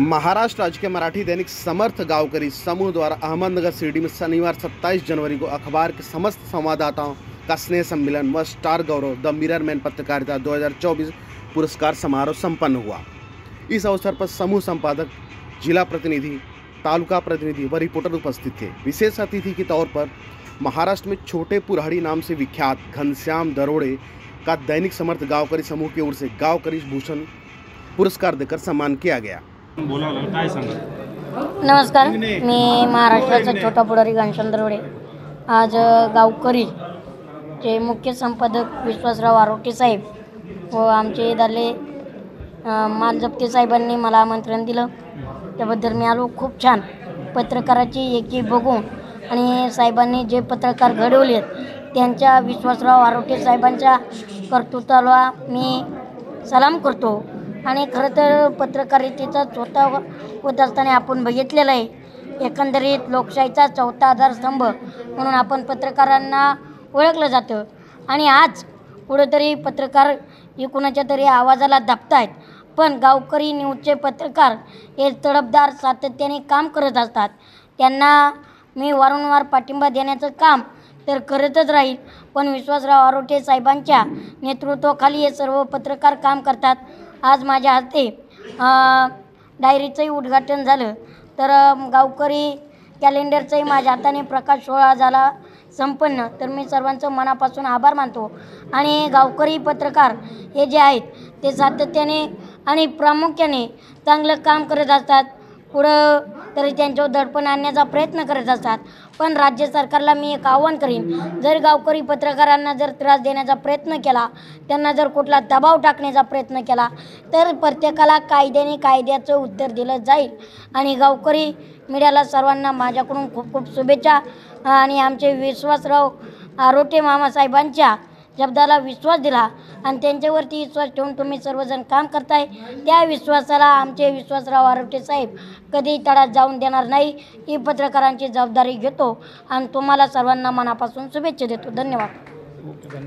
महाराष्ट्र राज्य के मराठी दैनिक समर्थ गांवकरी समूह द्वारा अहमदनगर शिरडी में शनिवार 27 जनवरी को अखबार के समस्त संवाददाताओं का स्नेह सम्मेलन व star Gaurav the mirror man पत्रकारिता 2024 पुरस्कार समारोह संपन्न हुआ। इस अवसर पर समूह संपादक, जिला प्रतिनिधि, तालुका प्रतिनिधि व रिपोर्टर उपस्थित थे। विशेष अतिथि के तौर पर महाराष्ट्र में छोटे पुराड़ी नाम से विख्यात घनश्याम दरोड़े का दैनिक समर्थ गांवकरी समूह की ओर से गांवकरी भूषण पुरस्कार देकर सम्मान किया गया। नमस्कार, मी महाराष्ट्राचा छोटा पुढारी घनश्याम दरोडे आज गावकरी चे मुख्य संपादक विश्वासराव आरोटे साहेब व आमचे दाले मालजप्ते साहेबांनी मला आमंत्रण दिलं, त्याबद्दल मी आलो। खूप छान पत्रकाराची एकी बघून आणि साहेबांनी जे पत्रकार घडवले त्यांच्या विश्वासराव आरोटे साहेबांच्या कर्तृत्वाला मी सलाम करतो। आणि खरं तर पत्रकारितेचा स्वतः होत असताना आपण बघितलेलं आहे, एकंदरीत लोकशाहीचा चौथा आधारस्तंभ म्हणून आपण पत्रकारांना ओळखलं जातं। आणि आज कुठेतरी पत्रकार हे कुणाच्या तरी आवाजाला दाबतायत, पण गावकरी न्यूजचे पत्रकार हे तडफदार सातत्याने काम करत असतात। त्यांना मी वारंवार पाठिंबा देण्याचं काम तर करतच राहील, पण विश्वासराव आरोटे साहेबांच्या नेतृत्वाखाली हे सर्व पत्रकार काम करतात। आज माझ्या हस्ते डायरीचंही उद्घाटन झालं, तर गावकरी कॅलेंडरचाही माझ्या हाताने प्रकाश सोहळा झाला संपन्न। तर मी सर्वांचं मनापासून आभार मानतो। आणि गावकरी पत्रकार हे जे आहेत ते सातत्याने आणि प्रामुख्याने चांगलं काम करत असतात, पुढं तरी त्यांच्यावर दडपण आणण्याचा प्रयत्न करत असतात। पण राज्य सरकारला मी एक आव्हान करीन, जर गावकरी पत्रकारांना जर त्रास देण्याचा प्रयत्न केला, त्यांना जर कुठला दबाव टाकण्याचा प्रयत्न केला, तर प्रत्येकाला कायद्याचं उत्तर दिलं जाईल। आणि गावकरी मीडियाला सर्वांना माझ्याकडून खूप खूप शुभेच्छा। आणि आमचे विश्वासराव आरोटे मामासाहेबांच्या शब्दाला विश्वास दिला आणि त्यांच्यावरती विश्वास ठेवून तुम्ही सर्वजण काम करताय, त्या विश्वासाला आमचे विश्वासराव आरोटे साहेब कधी तडात जाऊन देणार नाही। ही पत्रकारांची जबाबदारी घेतो आणि तुम्हाला सर्वांना मनापासून शुभेच्छा देतो। धन्यवाद।